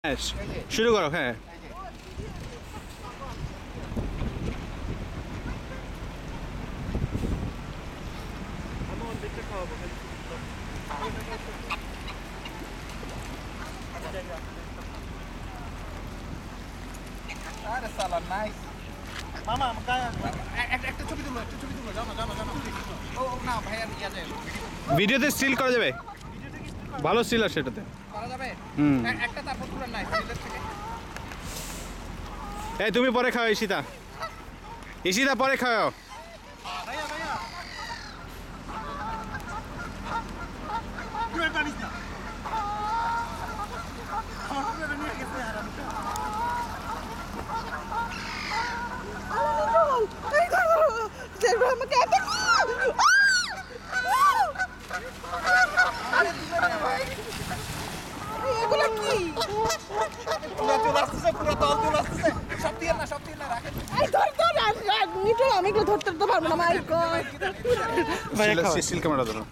হ্যাঁ, শুরু করো। হ্যাঁ, আরে সালা নাইস মামা একটা ছবি তুলো যাও না ও না ভাইয়া ইয়া যায় ভিডিওতে স্টিল করা যাবে, ভালো স্টিল আছে সেটাতে। করা যাবে একটা তারপর তুলে নাই সিলেট থেকে এই তুমি পরে খাও, ঈশিতা পরে খাও। ভাইয়া তুই পারিস না আমার পুরো নিয়ে গেছে হারাম আমি ধরতে তো পারবো না। স্টিল ক্যামেরা ধরো।